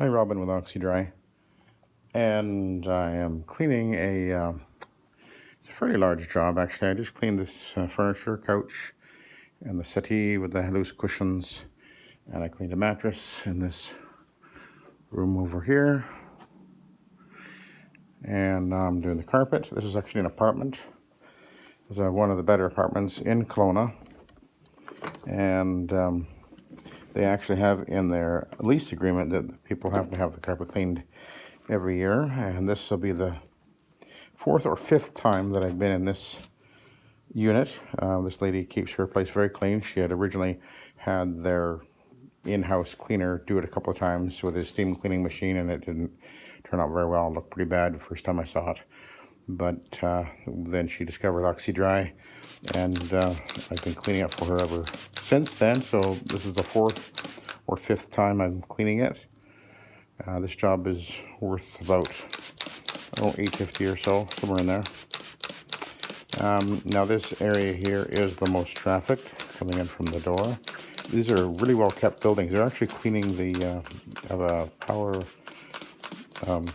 Hi, Robin with Oxy-Dry, and I am cleaning it's a fairly large job actually. I just cleaned this furniture, couch, and the settee with the loose cushions, and I cleaned a mattress in this room over here, and now I'm doing the carpet. This is actually an apartment. It's one of the better apartments in Kelowna, and they actually have in their lease agreement that people have to have the carpet cleaned every year, and this will be the fourth or fifth time that I've been in this unit. This lady keeps her place very clean. She had originally had their in-house cleaner do it a couple of times with his steam cleaning machine, and it didn't turn out very well. It looked pretty bad the first time I saw it. But then she discovered Oxy-Dry, and I've been cleaning it for her ever since then. So this is the fourth or fifth time I'm cleaning it. This job is worth about $850 or so, somewhere in there. Now this area here is the most trafficked coming in from the door. These are really well kept buildings. They're actually cleaning the have a power what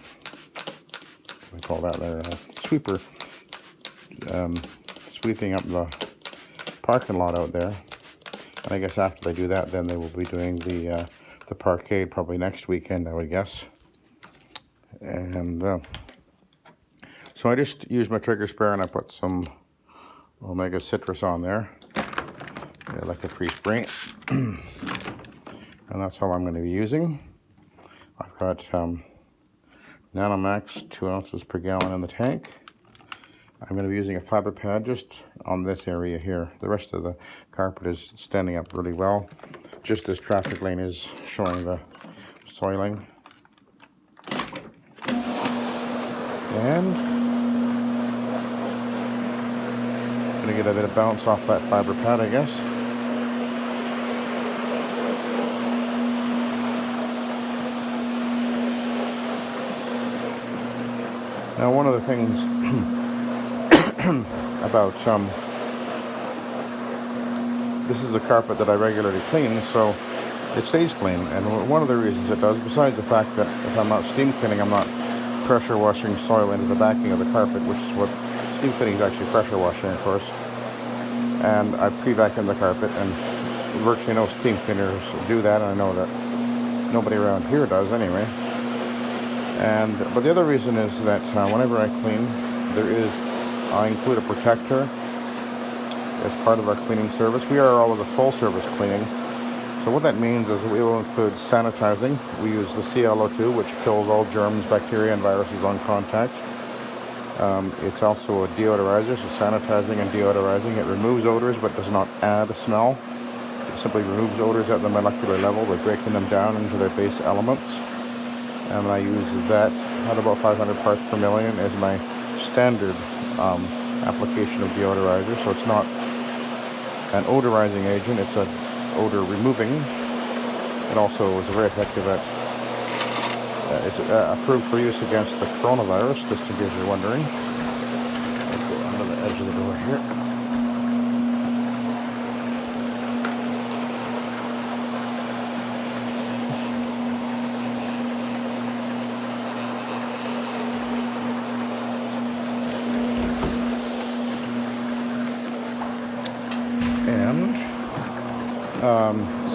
do we call that there, sweeper, sweeping up the parking lot out there. And I guess after they do that, then they will be doing the parkade probably next weekend, I would guess. And so I just used my trigger sprayer and I put some Omega Citrus on there, like a free spray. And that's all I'm going to be using. I've got NanoMAAX 2 ounces per gallon in the tank. I'm going to be using a fiber pad just on this area here. The rest of the carpet is standing up really well. Just this traffic lane is showing the soiling. And I'm going to get a bit of bounce off that fiber pad, I guess. Now, one of the things about this is a carpet that I regularly clean, so it stays clean. And one of the reasons it does, besides the fact that if I'm not steam cleaning, I'm not pressure washing soil into the backing of the carpet, which is what steam cleaning is actually, pressure washing, of course. And I pre-vacuum the carpet, and virtually no steam cleaners do that, and I know that nobody around here does anyway. But the other reason is that whenever I clean, I include a protector as part of our cleaning service. We are all of the full service cleaning. So what that means is we will include sanitizing. We use the ClO2, which kills all germs, bacteria, and viruses on contact. It's also a deodorizer, so sanitizing and deodorizing. It removes odors but does not add a smell. It simply removes odors at the molecular level by breaking them down into their base elements. And I use that at about 500 parts per million as my standard application of deodorizer. So it's not an odorizing agent, it's an odor removing. It also is very effective at, it's approved for use against the coronavirus, just in case you're wondering. I'll go onto the edge of the door here.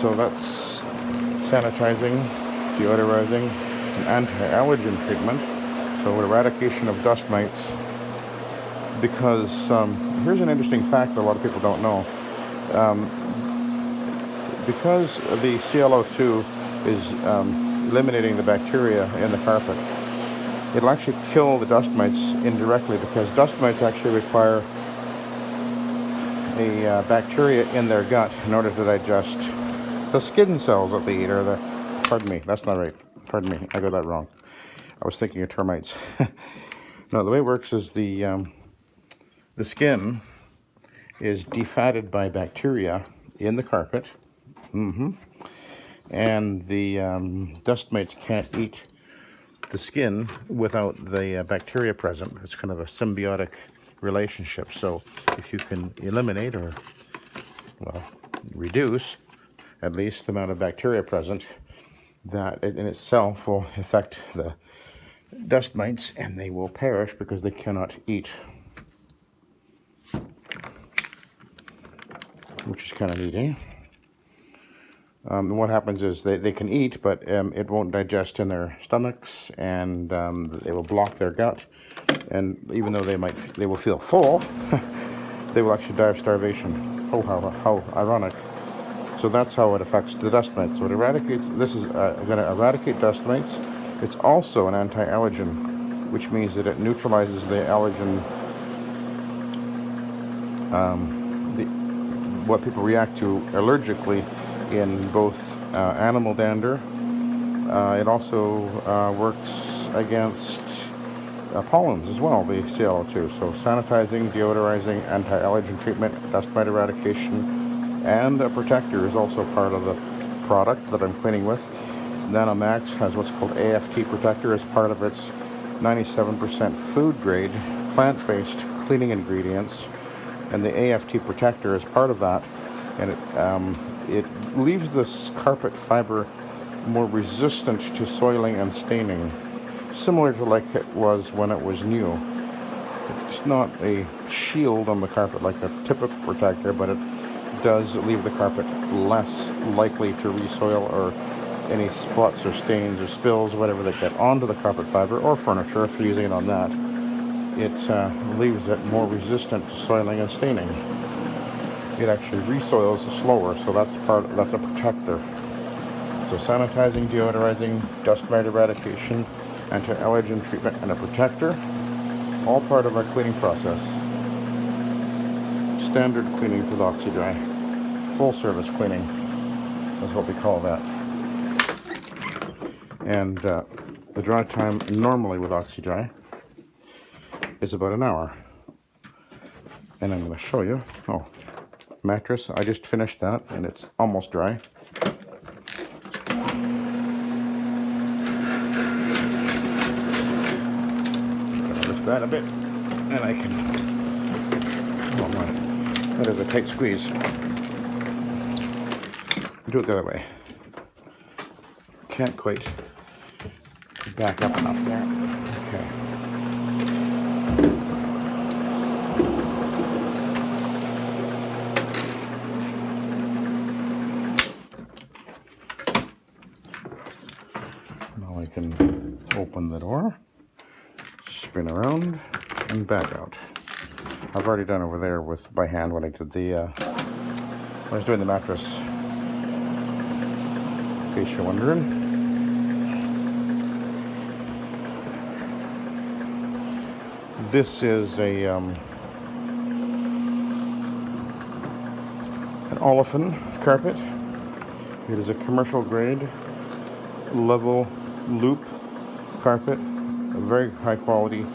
So that's sanitizing, deodorizing, and anti-allergen treatment. So eradication of dust mites. Because here's an interesting fact that a lot of people don't know. Because the ClO2 is eliminating the bacteria in the carpet, it'll actually kill the dust mites indirectly, because dust mites actually require a bacteria in their gut in order to digest the skin cells that they eat, or the, pardon me, that's not right. Pardon me, I got that wrong. I was thinking of termites. No, the way it works is the skin is defatted by bacteria in the carpet, and the dust mites can't eat the skin without the bacteria present. It's kind of a symbiotic relationship. So if you can eliminate, or, well, reduce at least the amount of bacteria present that in itself will affect the dust mites, and they will perish because they cannot eat, which is kind of neat, eh? And what happens is they can eat, but it won't digest in their stomachs, and they will block their gut. And even though they will feel full, they will actually die of starvation. Oh, how ironic! So that's how it affects the dust mites. So it eradicates. This is going to eradicate dust mites. It's also an anti-allergen, which means that it neutralizes the allergen. What people react to allergically in both animal dander. It also works against pollens as well, the ClO2. So sanitizing, deodorizing, anti-allergen treatment, dust mite eradication, and a protector is also part of the product that I'm cleaning with. NanoMAAX has what's called AFT protector as part of its 97% food grade, plant-based cleaning ingredients. And the AFT protector is part of that, and it leaves this carpet fiber more resistant to soiling and staining, similar to like it was when it was new. It's not a shield on the carpet like a typical protector, but it does leave the carpet less likely to resoil or any spots or stains or spills, whatever that get onto the carpet fiber or furniture if you're using it on that. It leaves it more resistant to soiling and staining. It actually resoils slower, so that's a protector. So sanitizing, deodorizing, dust mite eradication, anti-allergen treatment, and a protector, all part of our cleaning process. Standard cleaning with Oxy-Dry. Full service cleaning is what we call that. And the dry time normally with Oxy-Dry is about an hour. And I'm going to show you. Oh, mattress. I just finished that and it's almost dry. Lift that a bit and I can. Oh my, that is a tight squeeze. Do it the other way. Can't quite back up enough there. Okay. Now I can open the door, spin around, and back out. I've already done over there by hand when I did when I was doing the mattress. In case you're wondering. This is an Olefin carpet. It is a commercial grade level loop carpet, a very high quality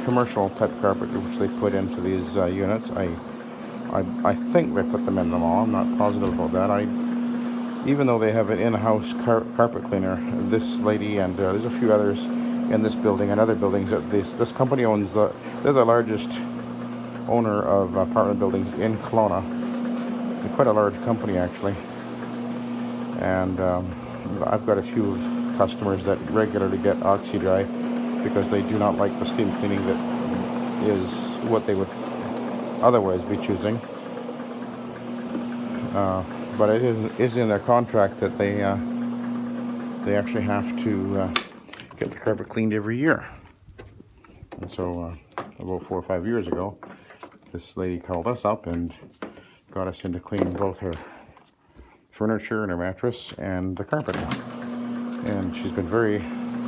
commercial type carpet which they put into these units. I think they put them in them all. I'm not positive about that. Even though they have an in-house carpet cleaner, this lady and there's a few others in this building and other buildings that this company owns. They're the largest owner of apartment buildings in Kelowna. They're quite a large company actually, and I've got a few customers that regularly get Oxy-Dry because they do not like the steam cleaning that is what they would otherwise be choosing. But it is in their contract that they actually have to get the carpet cleaned every year. And so about 4 or 5 years ago, this lady called us up and got us into cleaning both her furniture and her mattress and the carpet. And she's been very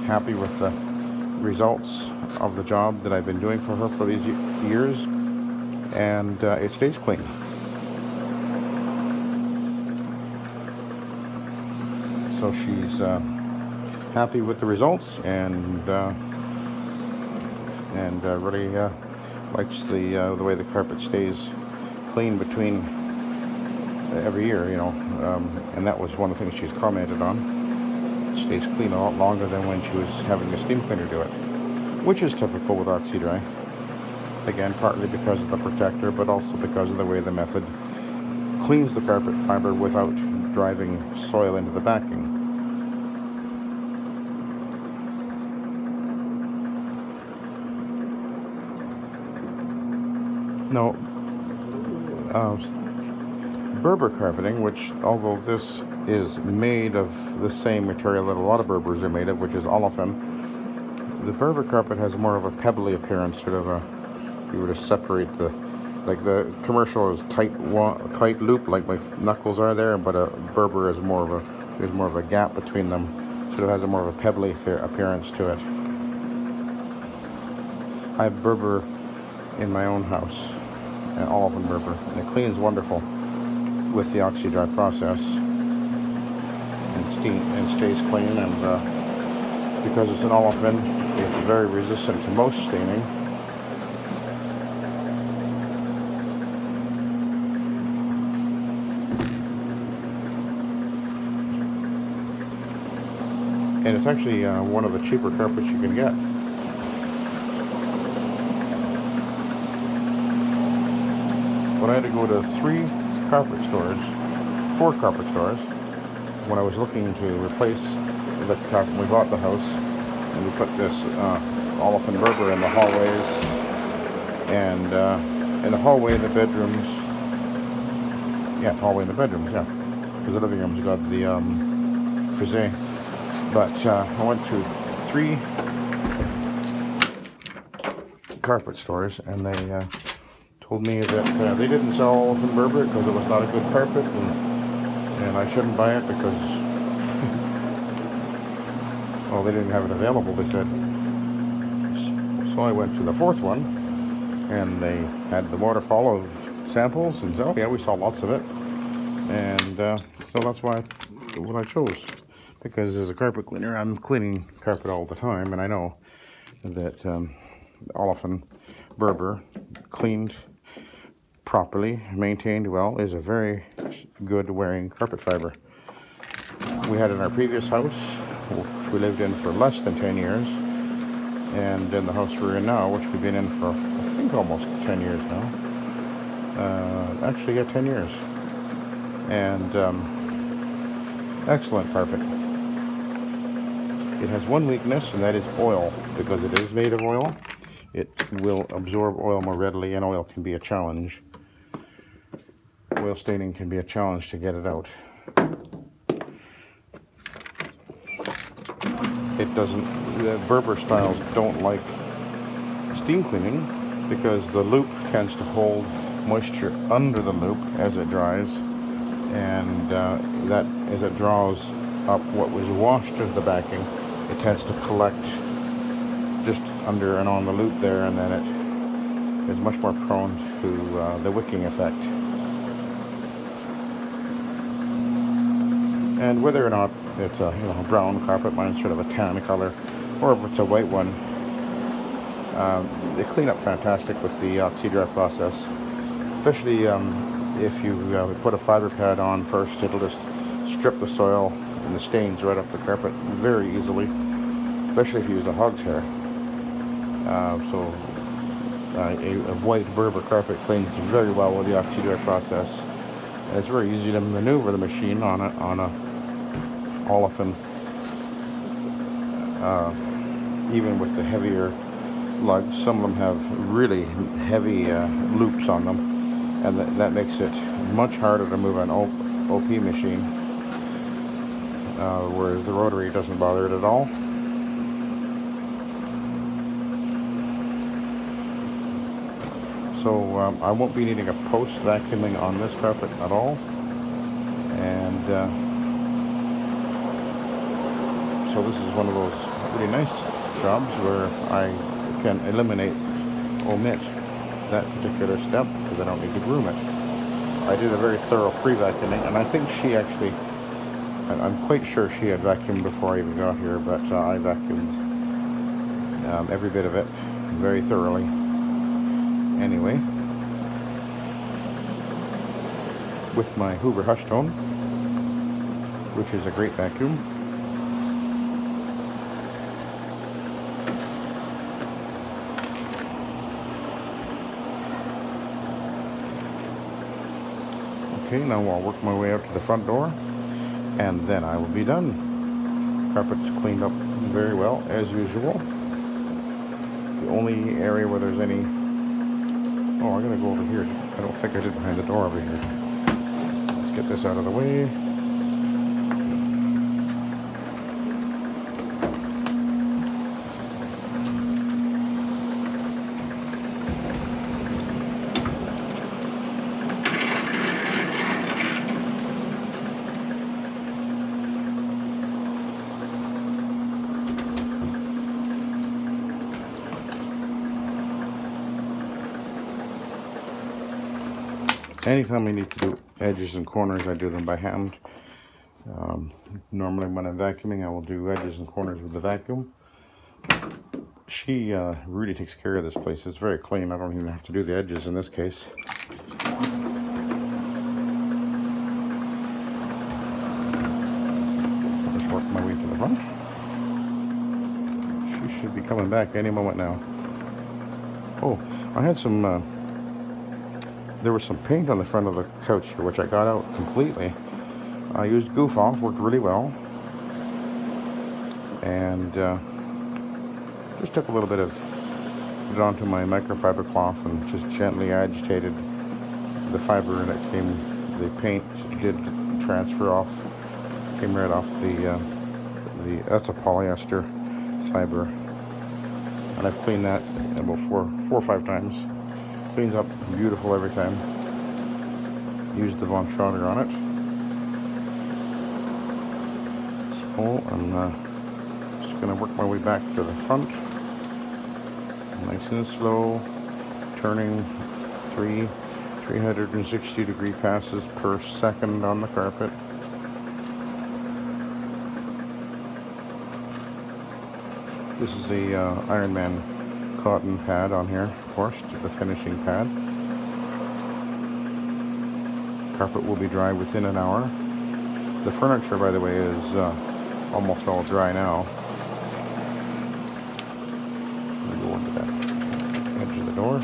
happy with the results of the job that I've been doing for her for these years, and it stays clean. So she's happy with the results and really likes the way the carpet stays clean between every year, you know, and that was one of the things she's commented on. It stays clean a lot longer than when she was having a steam cleaner do it, which is typical with Oxy-Dry. Again, partly because of the protector, but also because of the way the method cleans the carpet fiber without driving soil into the backing. No, Berber carpeting, which although this is made of the same material that a lot of Berbers are made of, which is Olefin, the Berber carpet has more of a pebbly appearance, sort of a, if you were to separate the, like the commercial is tight loop, like my knuckles are there, but a Berber is more of a, there's more of a gap between them, sort of has a more of a pebbly appearance to it. I have Berber in my own house, an Olefin Berber, and it cleans wonderful with the Oxy-Dry process, and stays clean, and because it's an Olefin, it's very resistant to most staining. And it's actually one of the cheaper carpets you can get. But I had to go to 4 carpet stores when I was looking to replace the carpet. We bought the house and we put this Olefin Berber in the hallways and in the hallway, the bedrooms. Yeah, hallway in the bedrooms, yeah, because the living room's got the frisé. But I went to 3 carpet stores and they told me that they didn't sell Olefin Berber because it was not a good carpet, and I shouldn't buy it because, well, they didn't have it available, they said. So I went to the 4th one, and they had the waterfall of samples, and said, oh yeah, we saw lots of it. And so that's what I chose. Because as a carpet cleaner, I'm cleaning carpet all the time, and I know that Olefin Berber, cleaned properly, maintained well, is a very good wearing carpet fiber. We had in our previous house, which we lived in for less than 10 years, and in the house we're in now, which we've been in for, I think, almost 10 years now. Actually, yeah, 10 years. And excellent carpet. It has one weakness, and that is oil. Because it is made of oil, it will absorb oil more readily, and oil can be a challenge. Oil staining can be a challenge to get it out. It doesn't, the Berber styles don't like steam cleaning because the loop tends to hold moisture under the loop as it dries, and that as it draws up what was washed of the backing, it tends to collect just under and on the loop there, and then it is much more prone to the wicking effect. And whether or not it's a brown carpet, mine's sort of a tan color, or if it's a white one, they clean up fantastic with the Oxy-Dry process. Especially if you put a fiber pad on first, it'll just strip the soil and the stains right off the carpet very easily. Especially if you use a Hogs Hair. So a white Berber carpet cleans very well with the Oxy-Dry process. And it's very easy to maneuver the machine on a Olefin, even with the heavier lugs. Some of them have really heavy loops on them, and that makes it much harder to move an OP machine, whereas the rotary doesn't bother it at all. So I won't be needing a post vacuuming on this carpet at all, and so this is one of those really nice jobs where I can omit that particular step because I don't need to groom it. I did a very thorough pre-vacuuming, and I think she actually, I'm quite sure she had vacuumed before I even got here, but I vacuumed every bit of it very thoroughly. Anyway, with my Hoover Hush Tone, which is a great vacuum. Okay, now I'll work my way out to the front door, and then I will be done. Carpet's cleaned up very well, as usual. The only area where there's any Oh, I gotta go over here. I don't think I did behind the door over here. Let's get this out of the way. Anytime I need to do edges and corners, I do them by hand. Normally when I'm vacuuming, I will do edges and corners with the vacuum. She really takes care of this place. It's very clean. I don't even have to do the edges in this case. Just work my way to the front. She should be coming back any moment now. Oh, I had some... there was some paint on the front of the couch here, which I got out completely. I used Goof Off, worked really well. And just took a little bit of it onto my microfiber cloth and just gently agitated the fiber, and it came, the paint did transfer off, came right off that's a polyester fiber. And I've cleaned that about four or five times. Cleans up beautiful every time. Use the Von Schroeder on it. So I'm just going to work my way back to the front. Nice and slow. Turning 360-degree passes per second on the carpet. This is the Ironman cotton pad on here, of course, the finishing pad. Carpet will be dry within an hour. The furniture, by the way, is almost all dry now. Let me go into that edge of the door.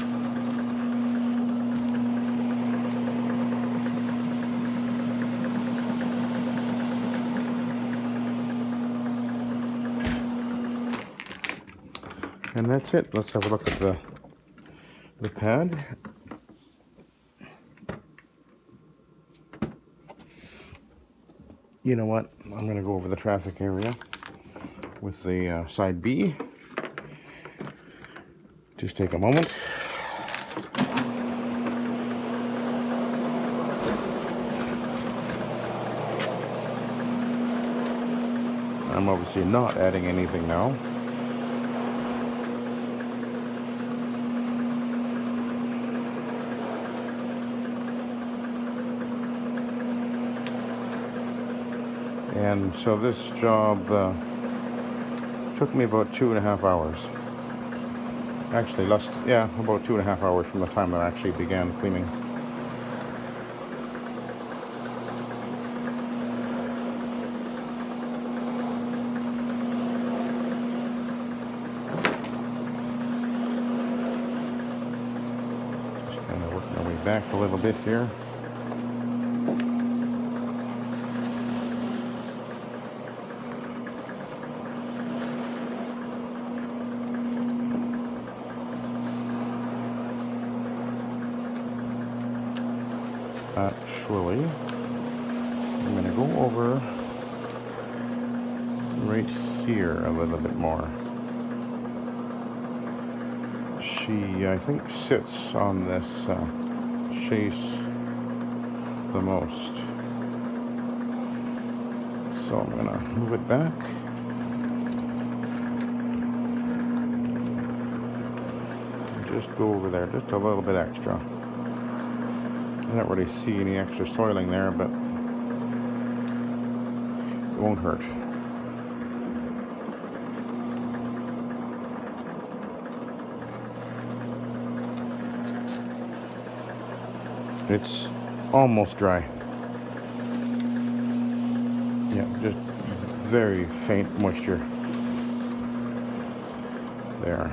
And that's it. Let's have a look at the pad. You know what? I'm going to go over the traffic area with the side B. Just take a moment. I'm obviously not adding anything now. And so this job took me about 2.5 hours. Actually, about 2.5 hours from the time that I actually began cleaning. Just kind of working my way back a little bit here. Actually, I'm going to go over right here a little bit more. She, I think, sits on this chase the most. So I'm going to move it back. Just go over there, just a little bit extra. I don't really see any extra soiling there, but it won't hurt. It's almost dry. Yeah, just very faint moisture there.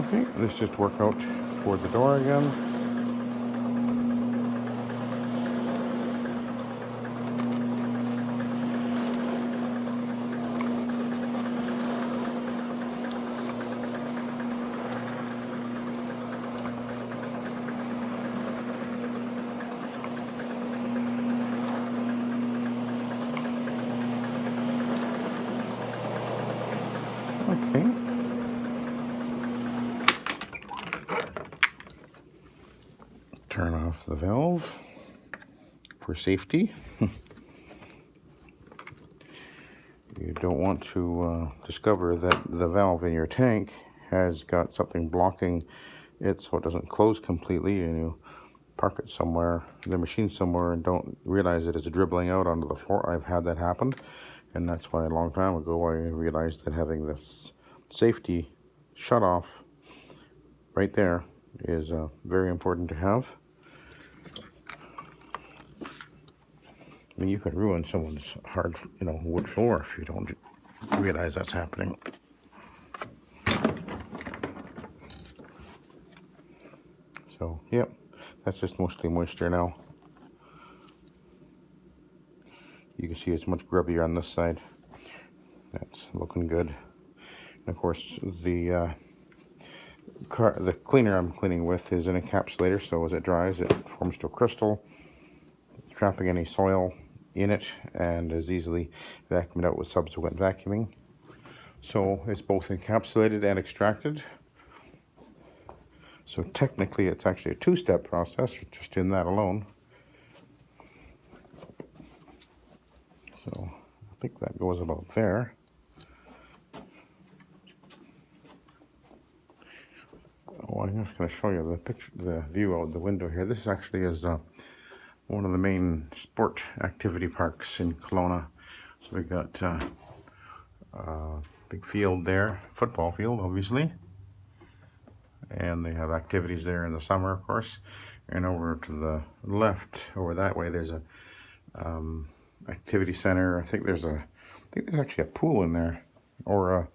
Okay, let's just work out toward the door again. Okay. Turn off the valve for safety. You don't want to discover that the valve in your tank has got something blocking it so it doesn't close completely, and you park it somewhere, the machine somewhere, and don't realize that it's dribbling out onto the floor. I've had that happen, and that's why a long time ago I realized that having this safety shut off right there is very important to have. I mean, you can ruin someone's hard, wood floor if you don't realize that's happening. So, yep, that's just mostly moisture now. You can see it's much grubbier on this side. That's looking good. And of course, the cleaner I'm cleaning with is an encapsulator, so as it dries, it forms to a crystal, trapping any soil in it, and is easily vacuumed out with subsequent vacuuming. So it's both encapsulated and extracted. So technically it's actually a two-step process, just in that alone. So I think that goes about there. Oh, I'm just going to show you the view out the window here. This actually is one of the main sport activity parks in Kelowna. So we got a big field there, football field obviously, and they have activities there in the summer, of course. And over to the left, over that way, there's a activity center. I think there's actually a pool in there, or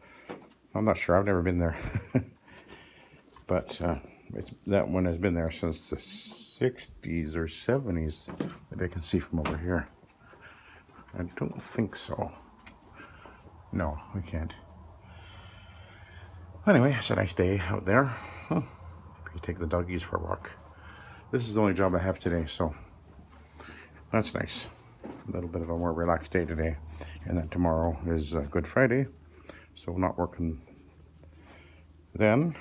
I'm not sure. I've never been there, but that one has been there since the 60s or 70s. Maybe I can see from over here. I don't think so. No, we can't. Anyway, it's a nice day out there. You take the doggies for a walk. This is the only job I have today, so that's nice. A little bit of a more relaxed day today. And then tomorrow is Good Friday, so we're not working then.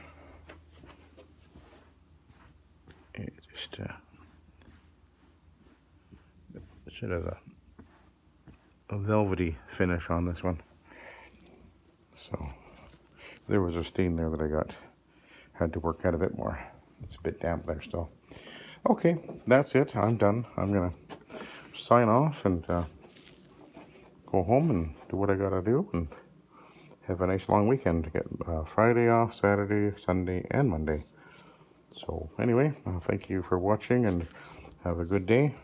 It just should have a velvety finish on this one. So there was a stain there that I had to work out a bit more. It's a bit damp there still. Okay, that's it. I'm done. I'm gonna sign off and go home and do what I gotta do and have a nice long weekend to get Friday off, Saturday, Sunday, and Monday. So anyway, thank you for watching and have a good day.